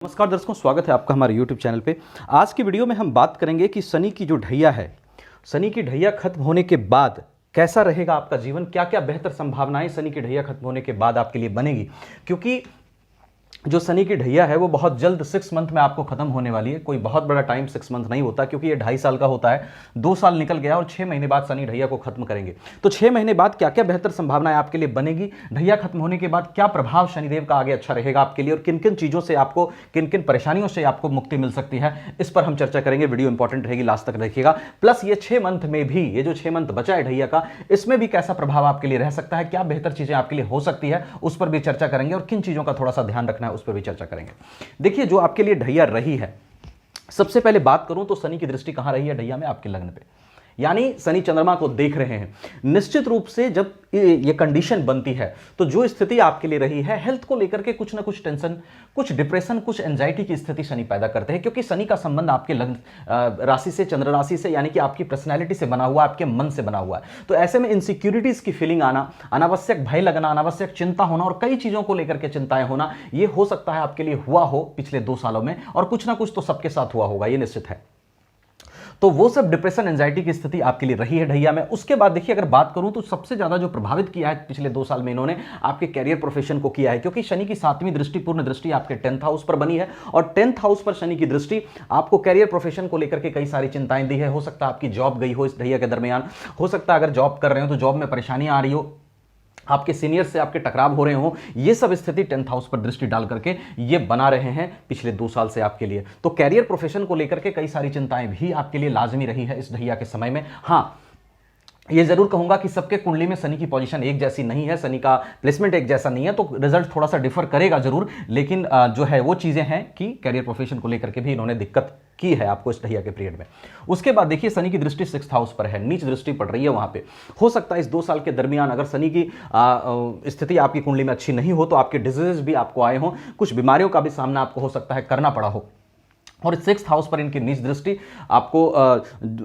नमस्कार दर्शकों, स्वागत है आपका हमारे YouTube चैनल पे। आज की वीडियो में हम बात करेंगे कि शनि की जो ढैया है, शनि की ढैया खत्म होने के बाद कैसा रहेगा आपका जीवन, क्या क्या बेहतर संभावनाएं शनि की ढैया खत्म होने के बाद आपके लिए बनेगी। क्योंकि जो शनि की ढैया है वो बहुत जल्द 6 मंथ में आपको खत्म होने वाली है। कोई बहुत बड़ा टाइम 6 मंथ नहीं होता, क्योंकि ये 2.5 साल का होता है। 2 साल निकल गया और 6 महीने बाद शनि ढैया को खत्म करेंगे। तो 6 महीने बाद क्या क्या बेहतर संभावनाएं आपके लिए बनेगी, ढैया खत्म होने के बाद क्या प्रभाव शनिदेव का आगे अच्छा रहेगा आपके लिए, और किन किन चीजों से आपको, किन किन परेशानियों से आपको मुक्ति मिल सकती है, इस पर हम चर्चा करेंगे। वीडियो इंपॉर्टेंट रहेगी, लास्ट तक देखिएगा। प्लस ये 6 मंथ में भी, ये जो 6 मंथ बचा है ढैया का, इसमें भी कैसा प्रभाव आपके लिए रह सकता है, क्या बेहतर चीजें आपके लिए हो सकती है, उस पर भी चर्चा करेंगे। और किन चीजों का थोड़ा सा ध्यान रखना है, उस पर भी चर्चा करेंगे। देखिए, जो आपके लिए ढैया रही है, सबसे पहले बात करूं तो शनि की दृष्टि कहां रही है ढैया में, आपके लग्न पे। यानी शनि चंद्रमा को देख रहे हैं। निश्चित रूप से जब ये कंडीशन बनती है तो जो स्थिति आपके लिए रही है, हेल्थ को लेकर के कुछ ना कुछ टेंशन, कुछ डिप्रेशन, कुछ एंजाइटी की स्थिति शनि पैदा करते हैं। क्योंकि शनि का संबंध आपके लग्न राशि से, चंद्र राशि से, यानी कि आपकी पर्सनैलिटी से बना हुआ, आपके मन से बना हुआ है। तो ऐसे में इनसिक्योरिटीज की फीलिंग आना, अनावश्यक भय लगना, अनावश्यक चिंता होना और कई चीजों को लेकर के चिंताएं होना, ये हो सकता है आपके लिए हुआ हो पिछले 2 सालों में, और कुछ ना कुछ तो सबके साथ हुआ होगा, ये निश्चित है। तो वो सब डिप्रेशन, एंजाइटी की स्थिति आपके लिए रही है ढैया में। उसके बाद देखिए, अगर बात करूं तो सबसे ज्यादा जो प्रभावित किया है पिछले 2 साल में इन्होंने, आपके कैरियर प्रोफेशन को किया है। क्योंकि शनि की 7वीं दृष्टि, पूर्ण दृष्टि आपके 10th हाउस पर बनी है, और 10th हाउस पर शनि की दृष्टि आपको कैरियर प्रोफेशन को लेकर के कई सारी चिंताएं दी है। हो सकता है आपकी जॉब गई हो इस ढैया के दरमियान, हो सकता है अगर जॉब कर रहे हो तो जॉब में परेशानियां आ रही हो, आपके सीनियर से आपके टकराव हो रहे हो। ये सब स्थिति 10th हाउस पर दृष्टि डाल करके ये बना रहे हैं पिछले 2 साल से आपके लिए। तो कैरियर प्रोफेशन को लेकर के कई सारी चिंताएं भी आपके लिए लाजमी रही है इस ढैया के समय में। हाँ, ये जरूर कहूंगा कि सबके कुंडली में शनि की पोजीशन एक जैसी नहीं है, शनि का प्लेसमेंट एक जैसा नहीं है, तो रिजल्ट थोड़ा सा डिफर करेगा जरूर। लेकिन जो है वो चीजें हैं कि कैरियर प्रोफेशन को लेकर के भी इन्होंने दिक्कत की है आपको इस ढैया के पीरियड में। उसके बाद देखिए, शनि की दृष्टि 6th हाउस पर है, नीच दृष्टि पड़ रही है वहां पे। हो सकता है इस 2 साल के दरमियान अगर शनि की स्थिति आपकी कुंडली में अच्छी नहीं हो तो आपके डिजीजेस भी आपको आए हों, कुछ बीमारियों का भी सामना आपको हो सकता है करना पड़ा हो। और 6th हाउस पर इनकी नीच दृष्टि आपको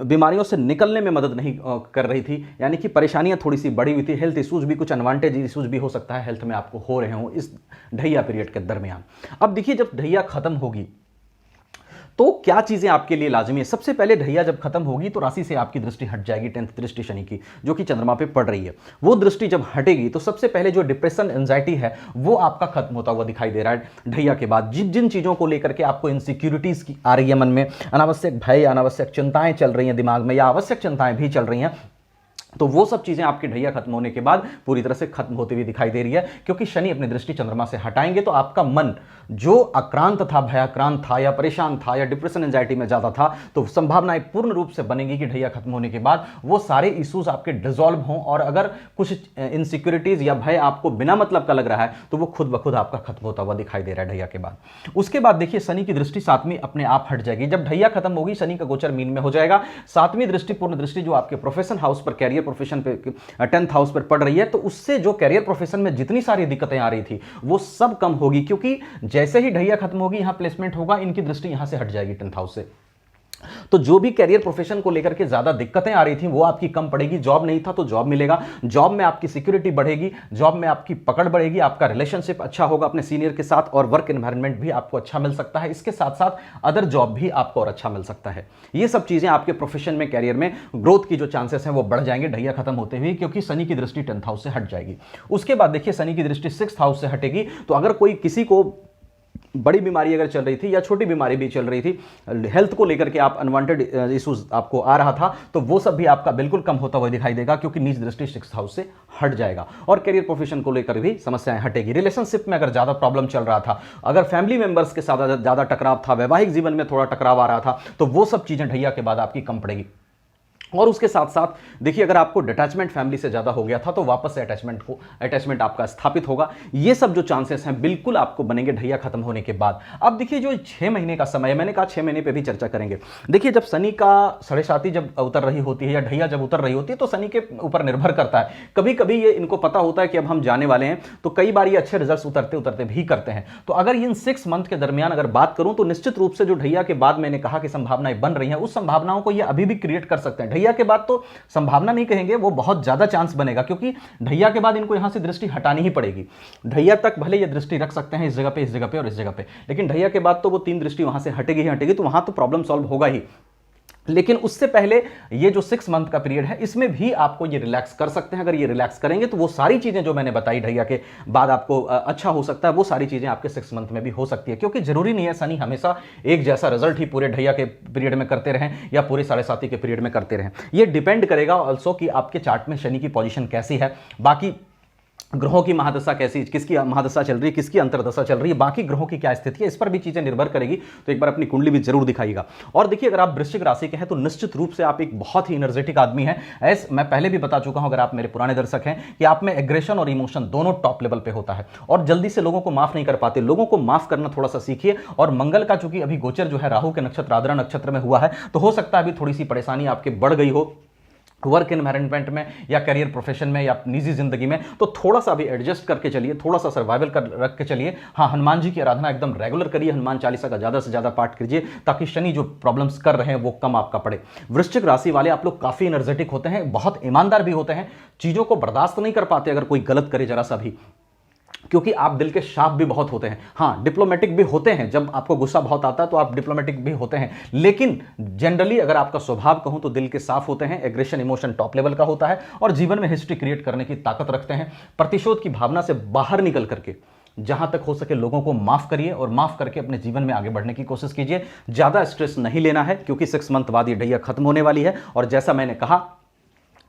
बीमारियों से निकलने में मदद नहीं कर रही थी, यानी कि परेशानियां थोड़ी सी बढ़ी हुई थी। हेल्थ इश्यूज भी, कुछ अनवांटेड इश्यूज भी हो सकता है हेल्थ में आपको हो रहे हों इस ढैया पीरियड के दरमियान। अब देखिए, जब ढैया खत्म होगी तो क्या चीजें आपके लिए लाजमी है। सबसे पहले ढैया जब खत्म होगी तो राशि से आपकी दृष्टि हट जाएगी, 10th दृष्टि शनि की, जो कि चंद्रमा पे पड़ रही है। वो दृष्टि जब हटेगी तो सबसे पहले जो डिप्रेशन, एंजाइटी है, वो आपका खत्म होता हुआ दिखाई दे रहा है ढैया के बाद। जिन जिन चीजों को लेकर के आपको इनसिक्योरिटीज की आ रही है मन में, अनावश्यक भय, अनावश्यक चिंताएं चल रही हैं दिमाग में, या आवश्यक चिंताएं भी चल रही हैं, तो वो सब चीजें आपकी ढैया खत्म होने के बाद पूरी तरह से खत्म होती हुई दिखाई दे रही है। क्योंकि शनि अपनी दृष्टि चंद्रमा से हटाएंगे तो आपका मन जो आक्रांत था, भयाक्रांत था, या परेशान था, या डिप्रेशन, एंजाइटी में ज्यादा था, तो संभावनाएं पूर्ण रूप से बनेगी कि ढैया खत्म होने के बाद वो सारे इश्यूज आपके डिसॉल्व हों। और अगर कुछ इनसिक्योरिटीज या भय आपको बिना मतलब का लग रहा है तो वो खुद ब खुद आपका खत्म होता हुआ दिखाई दे रहा है ढैया के बाद। उसके बाद देखिए, शनि की दृष्टि 7वीं अपने आप हट जाएगी। जब ढैया खत्म होगी, शनि का गोचर मीन में हो जाएगा। 7वीं दृष्टि, पूर्ण दृष्टि, जो आपके प्रोफेशन हाउस पर, कैरियर प्रोफेशन पे, 10th हाउस पर पड़ रही है, तो उससे जो कैरियर प्रोफेशन में जितनी सारी दिक्कतें आ रही थी वो सब कम होगी। क्योंकि जैसे ही ढैया खत्म होगी, यहां प्लेसमेंट होगा, इनकी दृष्टि यहां से हट जाएगी 10th हाउस से। तो जो भी कैरियर प्रोफेशन को लेकर के ज्यादा दिक्कतें आ रही थी वो आपकी कम पड़ेगी। जॉब नहीं था तो जॉब मिलेगा, जॉब में आपकी सिक्योरिटी बढ़ेगी, जॉब में आपकी पकड़ बढ़ेगी, आपका रिलेशनशिप अच्छा होगा अपने सीनियर के साथ, और वर्क एनवायरनमेंट भी आपको अच्छा मिल सकता है। इसके साथ साथ अदर जॉब भी आपको और अच्छा मिल सकता है। ये सब चीजें आपके प्रोफेशन में, कैरियर में ग्रोथ की जो चांसेस हैं वो बढ़ जाएंगे ढैया खत्म होते हुए, क्योंकि शनि की दृष्टि 10th हाउस से हट जाएगी। उसके बाद देखिए, शनि की दृष्टि 6th हाउस से हटेगी, तो अगर कोई, किसी को बड़ी बीमारी अगर चल रही थी या छोटी बीमारी भी चल रही थी, हेल्थ को लेकर के आप अनवांटेड इश्यूज आपको आ रहा था, तो वो सब भी आपका बिल्कुल कम होता हुआ दिखाई देगा, क्योंकि नीच दृष्टि 6th हाउस से हट जाएगा। और कैरियर प्रोफेशन को लेकर भी समस्याएं हटेगी। रिलेशनशिप में अगर ज्यादा प्रॉब्लम चल रहा था, अगर फैमिली मेंबर्स के साथ ज्यादा टकराव था, वैवाहिक जीवन में थोड़ा टकराव आ रहा था, तो वो सब चीजें ढैया के बाद आपकी कम पड़ेगी। और उसके साथ साथ देखिए, अगर आपको डिटैचमेंट फैमिली से ज्यादा हो गया था तो वापस से अटैचमेंट आपका स्थापित होगा। ये सब जो चांसेस हैं बिल्कुल आपको बनेंगे ढैया खत्म होने के बाद। अब देखिए, जो 6 महीने का समय है, मैंने कहा 6 महीने पे भी चर्चा करेंगे। देखिए, जब शनि का 7.5 जब उतर रही होती है, या ढैया जब उतर रही होती है, तो शनि के ऊपर निर्भर करता है। कभी कभी ये इनको पता होता है कि अब हम जाने वाले हैं, तो कई बार ये अच्छे रिजल्ट उतरते उतरते भी करते हैं। तो अगर इन 6 मंथ के दरमियान अगर बात करूं, तो निश्चित रूप से जो ढैया के बाद मैंने कहा कि संभावनाएं बन रही हैं, उस संभावनाओं को ये अभी भी क्रिएट कर सकते हैं। ढैया के बाद तो संभावना नहीं कहेंगे, वो बहुत ज़्यादा चांस बनेगा, क्योंकि ढैया के बाद इनको यहाँ से दृष्टि हटानी ही पड़ेगी। ढैया तक भले ये दृष्टि रख सकते हैं इस जगह पे, इस जगह पे और इस जगह पे, लेकिन ढैया के बाद तो वो 3 दृष्टि वहाँ से हटेगी ही हटेगी, तो वहाँ तो प्रॉब्लम सॉल्व होगा ही। लेकिन उससे पहले ये जो 6 मंथ का पीरियड है, इसमें भी आपको ये रिलैक्स कर सकते हैं। अगर ये रिलैक्स करेंगे तो वो सारी चीज़ें जो मैंने बताई ढैया के बाद आपको अच्छा हो सकता है, वो सारी चीज़ें आपके 6 मंथ में भी हो सकती है। क्योंकि जरूरी नहीं है शनि हमेशा एक जैसा रिजल्ट ही पूरे ढैया के पीरियड में करते रहें या पूरे 7.5 के पीरियड में करते रहें। ये डिपेंड करेगा ऑल्सो कि आपके चार्ट में शनि की पोजीशन कैसी है, बाकी ग्रहों की महादशा कैसी, किसकी महादशा चल रही है, किसकी अंतरदशा चल रही है, बाकी ग्रहों की क्या स्थिति है, इस पर भी चीजें निर्भर करेगी। तो एक बार अपनी कुंडली भी जरूर दिखाइएगा। और देखिए, अगर आप वृश्चिक राशि के हैं तो निश्चित रूप से आप एक बहुत ही एनर्जेटिक आदमी हैं। मैं पहले भी बता चुका हूं, अगर आप मेरे पुराने दर्शक हैं, कि आप में एग्रेशन और इमोशन दोनों टॉप लेवल पे होता है और जल्दी से लोगों को माफ नहीं कर पाते। लोगों को माफ करना थोड़ा सा सीखिए। और मंगल का चूंकि अभी गोचर जो है राहु के नक्षत्र आद्रा नक्षत्र में हुआ है, तो हो सकता है अभी थोड़ी सी परेशानी आपके बढ़ गई हो वर्क एनवायरनमेंट में या करियर प्रोफेशन में या निजी जिंदगी में। तो थोड़ा सा भी एडजस्ट करके चलिए, थोड़ा सा सर्वाइवल कर रख के चलिए। हाँ, हनुमान जी की आराधना एकदम रेगुलर करिए, हनुमान चालीसा का ज़्यादा से ज़्यादा पाठ कीजिए, ताकि शनि जो प्रॉब्लम्स कर रहे हैं वो कम आपका पड़े। वृश्चिक राशि वाले आप लोग काफ़ी एनर्जेटिक होते हैं, बहुत ईमानदार भी होते हैं, चीज़ों को बर्दाश्त नहीं कर पाते अगर कोई गलत करे जरा सा भी, क्योंकि आप दिल के शार्प भी बहुत होते हैं। हाँ, डिप्लोमेटिक भी होते हैं, जब आपको गुस्सा बहुत आता है तो आप डिप्लोमेटिक भी होते हैं, लेकिन जनरली अगर आपका स्वभाव कहूं तो दिल के साफ होते हैं, एग्रेशन इमोशन टॉप लेवल का होता है और जीवन में हिस्ट्री क्रिएट करने की ताकत रखते हैं। प्रतिशोध की भावना से बाहर निकल करके जहां तक हो सके लोगों को माफ करिए और माफ करके अपने जीवन में आगे बढ़ने की कोशिश कीजिए। ज्यादा स्ट्रेस नहीं लेना है, क्योंकि 6 मंथ बाद ये ढैया खत्म होने वाली है। और जैसा मैंने कहा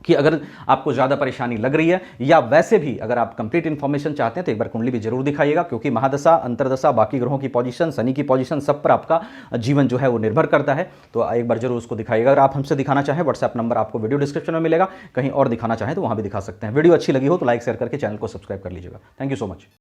कि अगर आपको ज़्यादा परेशानी लग रही है या वैसे भी अगर आप कंप्लीट इन्फॉर्मेशन चाहते हैं तो एक बार कुंडली भी जरूर दिखाइएगा, क्योंकि महादशा, अंतरदशा, बाकी ग्रहों की पोजीशन, शनि की पोजीशन, सब पर आपका जीवन जो है वो निर्भर करता है। तो एक बार जरूर उसको दिखाइएगा। अगर आप हमसे दिखाना चाहें, व्हाट्सएप नंबर आपको वीडियो डिस्क्रिप्शन में मिलेगा, कहीं और दिखाना चाहें तो वहाँ भी दिखा सकते हैं। वीडियो अच्छी लगी हो तो लाइक शेयर करके चैनल को सब्सक्राइब कर लीजिएगा। Thank you so much.